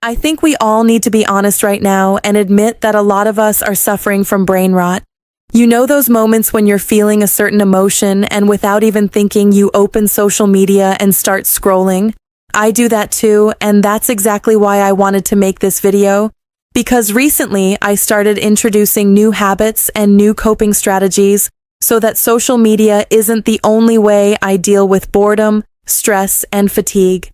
I think we all need to be honest right now and admit that a lot of us are suffering from brain rot. You know those moments when you're feeling a certain emotion and without even thinking you open social media and start scrolling? I do that too, and that's exactly why I wanted to make this video. Because recently I started introducing new habits and new coping strategies so that social media isn't the only way I deal with boredom, stress, and fatigue.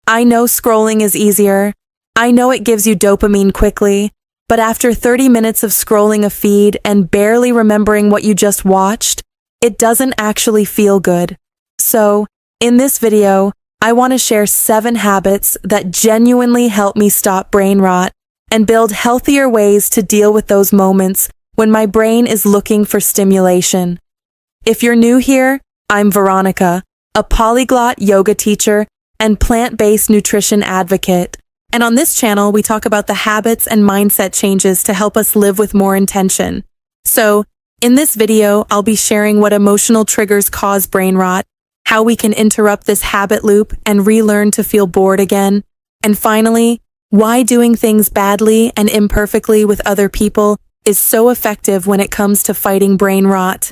I know scrolling is easier. I know it gives you dopamine quickly, but after 30 minutes of scrolling a feed and barely remembering what you just watched, it doesn't actually feel good. So, in this video, I want to share 7 habits that genuinely help me stop brain rot and build healthier ways to deal with those moments when my brain is looking for stimulation. If you're new here, I'm Veronica, a polyglot yoga teacher and plant-based nutrition advocate. And on this channel, we talk about the habits and mindset changes to help us live with more intention. So, in this video, I'll be sharing what emotional triggers cause brain rot, how we can interrupt this habit loop and relearn to feel bored again, and finally, why doing things badly and imperfectly with other people is so effective when it comes to fighting brain rot.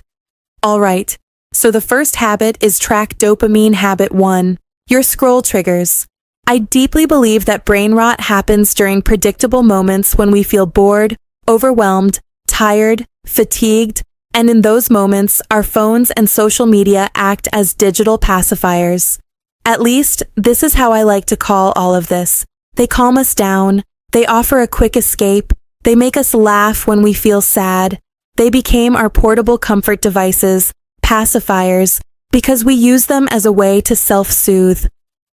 Alright, so the first habit is track dopamine habit 1, your scroll triggers. I deeply believe that brain rot happens during predictable moments when we feel bored, overwhelmed, tired, fatigued, and in those moments, our phones and social media act as digital pacifiers. At least, this is how I like to call all of this. They calm us down, they offer a quick escape, they make us laugh when we feel sad. They became our portable comfort devices, pacifiers, because we use them as a way to self-soothe.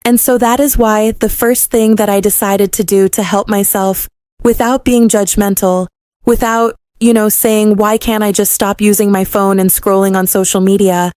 And so that is why the first thing that I decided to do to help myself, without being judgmental, without, saying, why can't I just stop using my phone and scrolling on social media?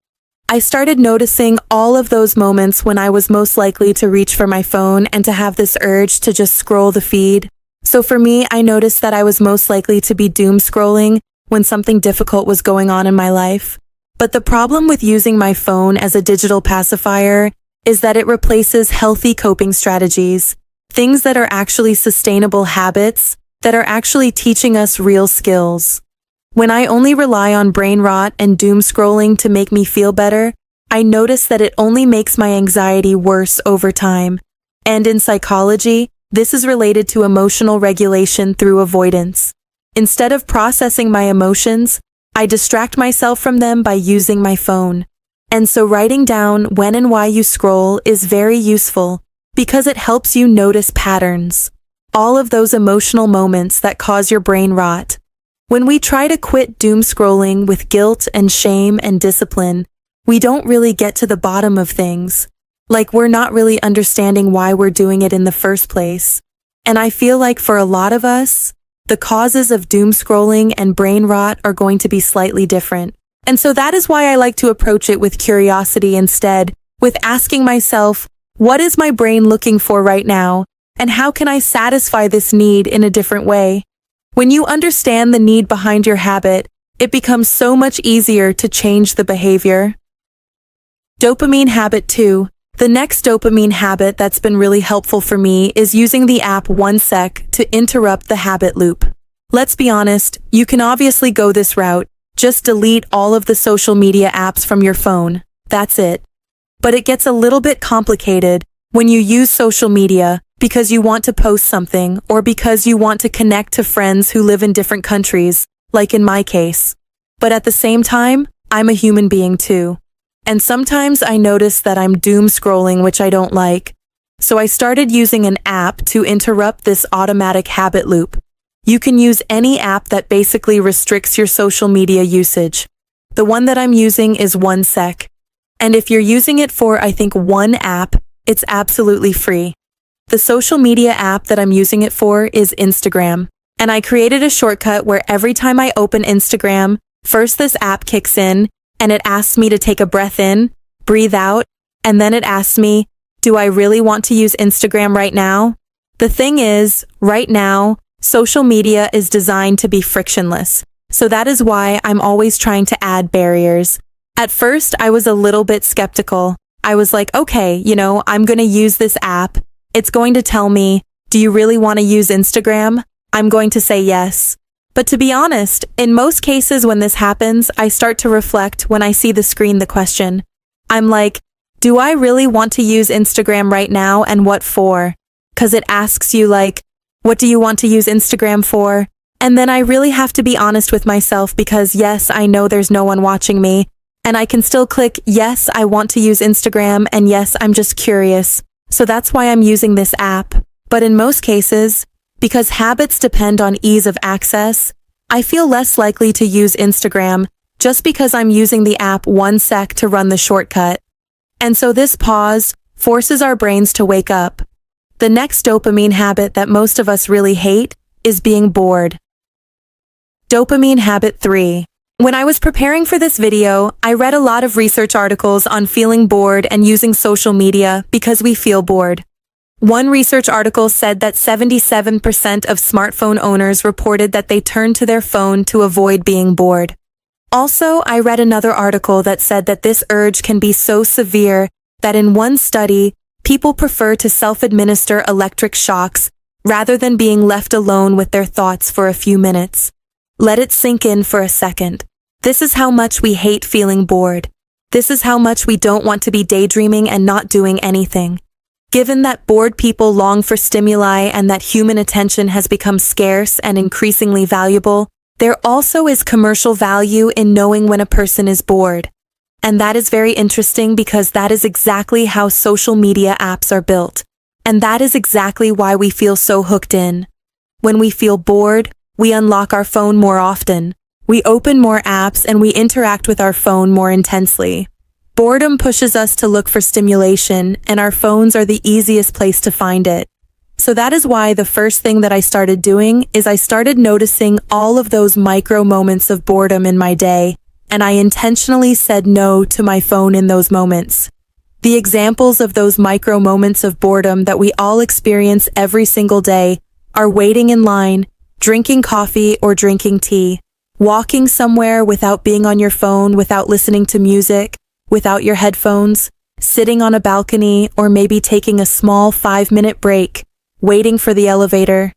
I started noticing all of those moments when I was most likely to reach for my phone and to have this urge to just scroll the feed. So for me, I noticed that I was most likely to be doom scrolling when something difficult was going on in my life. But the problem with using my phone as a digital pacifier is that it replaces healthy coping strategies, things that are actually sustainable habits, that are actually teaching us real skills. When I only rely on brain rot and doom scrolling to make me feel better, I notice that it only makes my anxiety worse over time. And in psychology, this is related to emotional regulation through avoidance. Instead of processing my emotions, I distract myself from them by using my phone. And so writing down when and why you scroll is very useful because it helps you notice patterns. All of those emotional moments that cause your brain rot. When we try to quit doom scrolling with guilt and shame and discipline, we don't really get to the bottom of things. Like we're not really understanding why we're doing it in the first place. And I feel like for a lot of us, the causes of doom scrolling and brain rot are going to be slightly different. And so that is why I like to approach it with curiosity instead, with asking myself, what is my brain looking for right now? And how can I satisfy this need in a different way? When you understand the need behind your habit, it becomes so much easier to change the behavior. Dopamine habit 2. The next dopamine habit that's been really helpful for me is using the app 1sec to interrupt the habit loop. Let's be honest, you can obviously go this route. Just delete all of the social media apps from your phone. That's it. But it gets a little bit complicated when you use social media because you want to post something or because you want to connect to friends who live in different countries, like in my case. But at the same time, I'm a human being too. And sometimes I notice that I'm doom scrolling, which I don't like. So I started using an app to interrupt this automatic habit loop. You can use any app that basically restricts your social media usage. The one that I'm using is 1sec. And if you're using it for, I think, one app, it's absolutely free. The social media app that I'm using it for is Instagram. And I created a shortcut where every time I open Instagram, first this app kicks in, and it asks me to take a breath in, breathe out, and then it asks me, do I really want to use Instagram right now? The thing is, right now, social media is designed to be frictionless. So that is why I'm always trying to add barriers. At first, I was a little bit skeptical. I was like, okay, I'm going to use this app. It's going to tell me, Do you really want to use Instagram? I'm going to say yes. But to be honest, in most cases when this happens, I start to reflect when I see the screen the question. I'm like, do I really want to use Instagram right now and what for? 'Cause it asks you like, what do you want to use Instagram for? And then I really have to be honest with myself because yes, I know there's no one watching me. And I can still click, yes, I want to use Instagram, and yes, I'm just curious. So that's why I'm using this app. But in most cases, because habits depend on ease of access, I feel less likely to use Instagram just because I'm using the app 1 sec to run the shortcut. And so this pause forces our brains to wake up. The next dopamine habit that most of us really hate is being bored. Dopamine habit 3. When I was preparing for this video, I read a lot of research articles on feeling bored and using social media because we feel bored. One research article said that 77% of smartphone owners reported that they turned to their phone to avoid being bored. Also, I read another article that said that this urge can be so severe that in one study, people prefer to self-administer electric shocks rather than being left alone with their thoughts for a few minutes. Let it sink in for a second. This is how much we hate feeling bored. This is how much we don't want to be daydreaming and not doing anything. Given that bored people long for stimuli and that human attention has become scarce and increasingly valuable, there also is commercial value in knowing when a person is bored. And that is very interesting because that is exactly how social media apps are built. And that is exactly why we feel so hooked in. When we feel bored, we unlock our phone more often. We open more apps and we interact with our phone more intensely. Boredom pushes us to look for stimulation, and our phones are the easiest place to find it. So that is why the first thing that I started doing is I started noticing all of those micro moments of boredom in my day, and I intentionally said no to my phone in those moments. The examples of those micro moments of boredom that we all experience every single day are waiting in line, drinking coffee or drinking tea, walking somewhere without being on your phone, without listening to music, without your headphones, sitting on a balcony, or maybe taking a small 5-minute break, waiting for the elevator.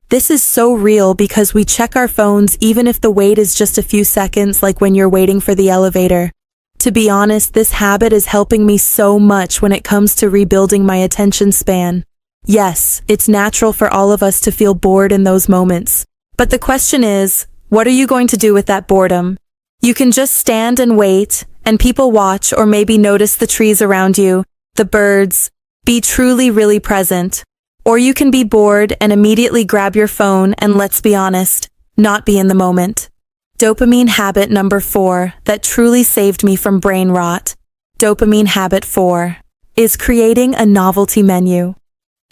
This is so real because we check our phones even if the wait is just a few seconds, like when you're waiting for the elevator. To be honest, this habit is helping me so much when it comes to rebuilding my attention span. Yes, it's natural for all of us to feel bored in those moments. But the question is, what are you going to do with that boredom? You can just stand and wait, and people watch or maybe notice the trees around you, the birds, be truly really present. Or you can be bored and immediately grab your phone and, let's be honest, not be in the moment. Dopamine habit number 4 that truly saved me from brain rot. Dopamine habit 4 is creating a novelty menu.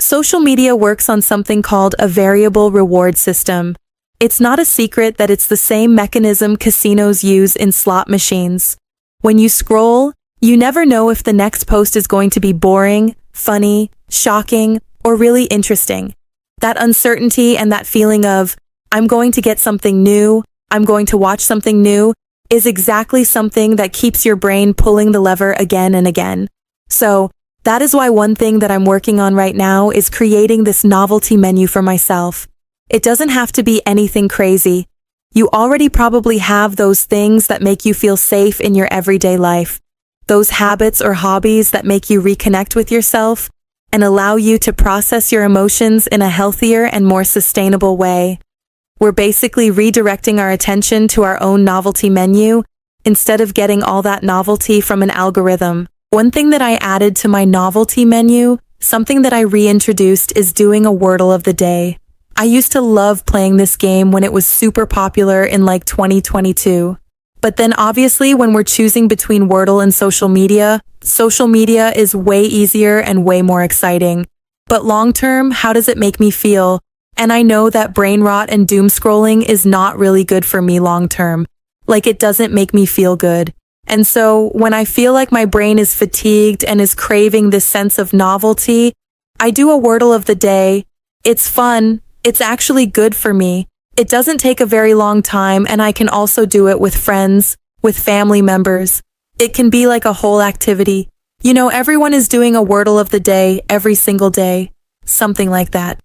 Social media works on something called a variable reward system. It's not a secret that it's the same mechanism casinos use in slot machines. When you scroll, you never know if the next post is going to be boring, funny, shocking, or really interesting. That uncertainty and that feeling of, I'm going to get something new, I'm going to watch something new, is exactly something that keeps your brain pulling the lever again and again. So, that is why one thing that I'm working on right now is creating this novelty menu for myself. It doesn't have to be anything crazy. You already probably have those things that make you feel safe in your everyday life. Those habits or hobbies that make you reconnect with yourself and allow you to process your emotions in a healthier and more sustainable way. We're basically redirecting our attention to our own novelty menu instead of getting all that novelty from an algorithm. One thing that I added to my novelty menu, something that I reintroduced, is doing a Wordle of the day. I used to love playing this game when it was super popular in like 2022. But then obviously when we're choosing between Wordle and social media is way easier and way more exciting. But long term, how does it make me feel? And I know that brain rot and doom scrolling is not really good for me long term. Like, it doesn't make me feel good. And so when I feel like my brain is fatigued and is craving this sense of novelty, I do a Wordle of the day. It's fun. It's actually good for me. It doesn't take a very long time, and I can also do it with friends, with family members. It can be like a whole activity. You know, everyone is doing a Wordle of the day every single day. Something like that.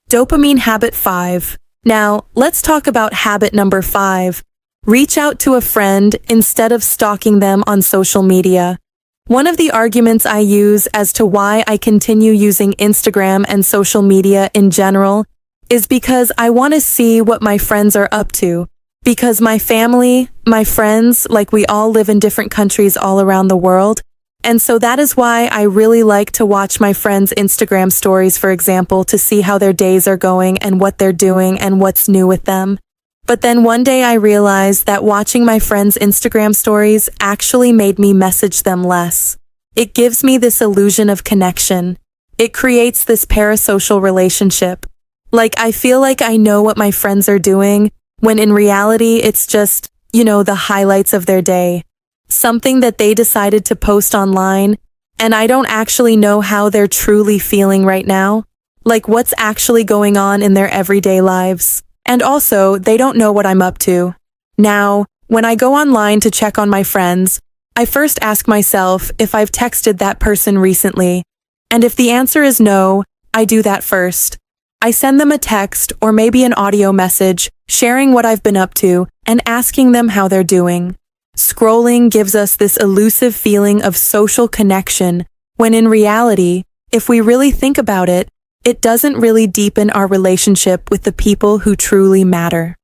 Dopamine habit 5. Now, let's talk about habit number 5. Reach out to a friend instead of stalking them on social media. One of the arguments I use as to why I continue using Instagram and social media in general is because I want to see what my friends are up to. Because my family, my friends, like we all live in different countries all around the world. And so that is why I really like to watch my friends' Instagram stories, for example, to see how their days are going and what they're doing and what's new with them. But then one day I realized that watching my friends' Instagram stories actually made me message them less. It gives me this illusion of connection. It creates this parasocial relationship. Like I feel like I know what my friends are doing, when in reality it's just, the highlights of their day. Something that they decided to post online, and I don't actually know how they're truly feeling right now. Like what's actually going on in their everyday lives. And also, they don't know what I'm up to. Now, when I go online to check on my friends, I first ask myself if I've texted that person recently. And if the answer is no, I do that first. I send them a text or maybe an audio message, sharing what I've been up to and asking them how they're doing. Scrolling gives us this elusive feeling of social connection, when in reality, if we really think about it, it doesn't really deepen our relationship with the people who truly matter.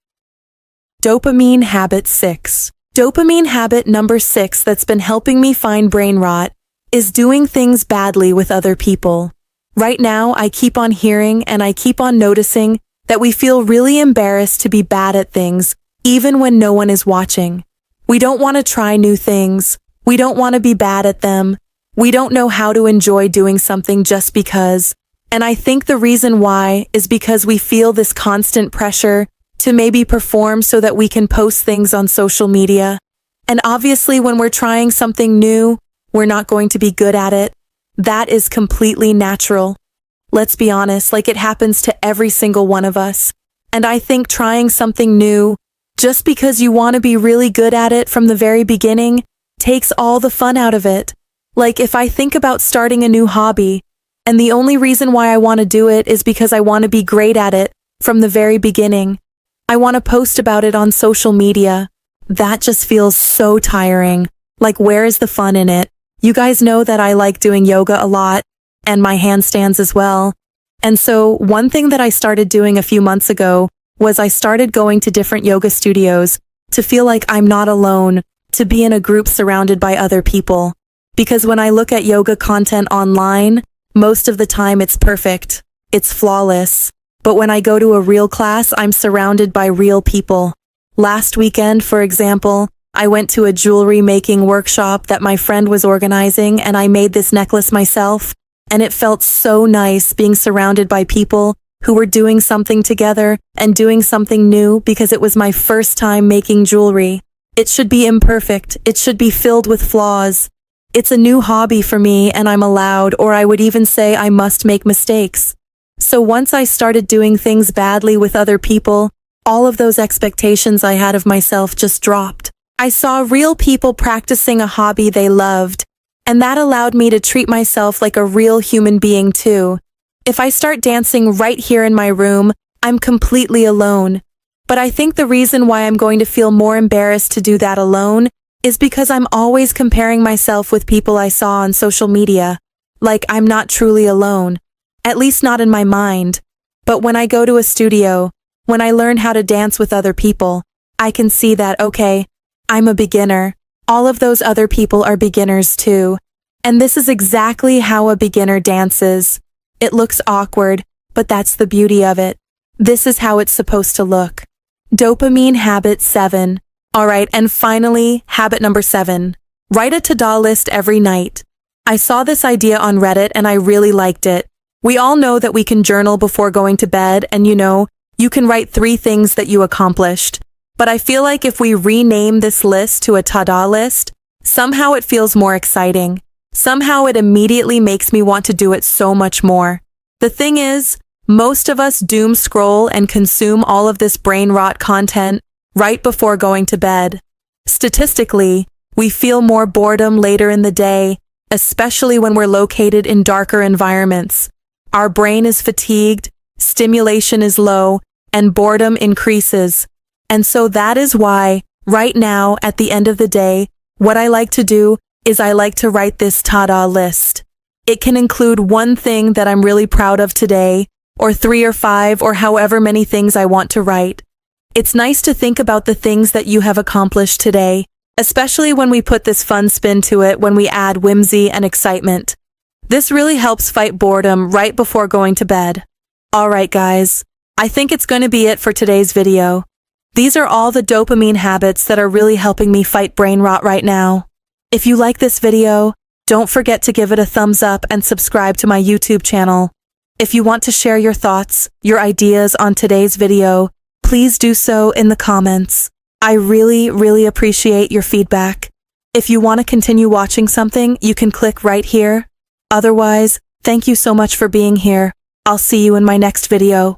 Dopamine habit 6. Dopamine habit number 6 that's been helping me find brain rot is doing things badly with other people. Right now, I keep on hearing and I keep on noticing that we feel really embarrassed to be bad at things, even when no one is watching. We don't want to try new things. We don't want to be bad at them. We don't know how to enjoy doing something just because. And I think the reason why is because we feel this constant pressure to maybe perform so that we can post things on social media. And obviously when we're trying something new, we're not going to be good at it. That is completely natural. Let's be honest, like it happens to every single one of us. And I think trying something new, just because you want to be really good at it from the very beginning, takes all the fun out of it. Like if I think about starting a new hobby, and the only reason why I want to do it is because I want to be great at it from the very beginning. I want to post about it on social media. That just feels so tiring. Like where is the fun in it? You guys know that I like doing yoga a lot, and my handstands as well. And so one thing that I started doing a few months ago was I started going to different yoga studios to feel like I'm not alone, to be in a group surrounded by other people. Because when I look at yoga content online, most of the time it's perfect. It's flawless. But when I go to a real class, I'm surrounded by real people. Last weekend, for example, I went to a jewelry making workshop that my friend was organizing, and I made this necklace myself. And it felt so nice being surrounded by people who were doing something together and doing something new, because it was my first time making jewelry. It should be imperfect. It should be filled with flaws. It's a new hobby for me, and I'm allowed, or I would even say I must make mistakes. So once I started doing things badly with other people, all of those expectations I had of myself just dropped. I saw real people practicing a hobby they loved, and that allowed me to treat myself like a real human being too. If I start dancing right here in my room, I'm completely alone. But I think the reason why I'm going to feel more embarrassed to do that alone is because I'm always comparing myself with people I saw on social media. Like I'm not truly alone. At least not in my mind. But when I go to a studio, when I learn how to dance with other people, I can see that, okay, I'm a beginner. All of those other people are beginners too. And this is exactly how a beginner dances. It looks awkward, but that's the beauty of it. This is how it's supposed to look. Dopamine habit 7. Alright, and finally, habit number 7. Write a to-do list every night. I saw this idea on Reddit and I really liked it. We all know that we can journal before going to bed, and you can write 3 things that you accomplished. But I feel like if we rename this list to a to-do list, somehow it feels more exciting. Somehow it immediately makes me want to do it so much more. The thing is, most of us doom scroll and consume all of this brain rot content right before going to bed. Statistically, we feel more boredom later in the day, especially when we're located in darker environments. Our brain is fatigued, stimulation is low, and boredom increases. And so that is why, right now, at the end of the day, what I like to do is I like to write this ta-da list. It can include one thing that I'm really proud of today, or 3 or 5, or however many things I want to write. It's nice to think about the things that you have accomplished today, especially when we put this fun spin to it when we add whimsy and excitement. This really helps fight boredom right before going to bed. Alright guys, I think it's going to be it for today's video. These are all the dopamine habits that are really helping me fight brain rot right now. If you like this video, don't forget to give it a thumbs up and subscribe to my YouTube channel. If you want to share your thoughts, your ideas on today's video, please do so in the comments. I really appreciate your feedback. If you want to continue watching something, you can click right here. Otherwise, thank you so much for being here. I'll see you in my next video.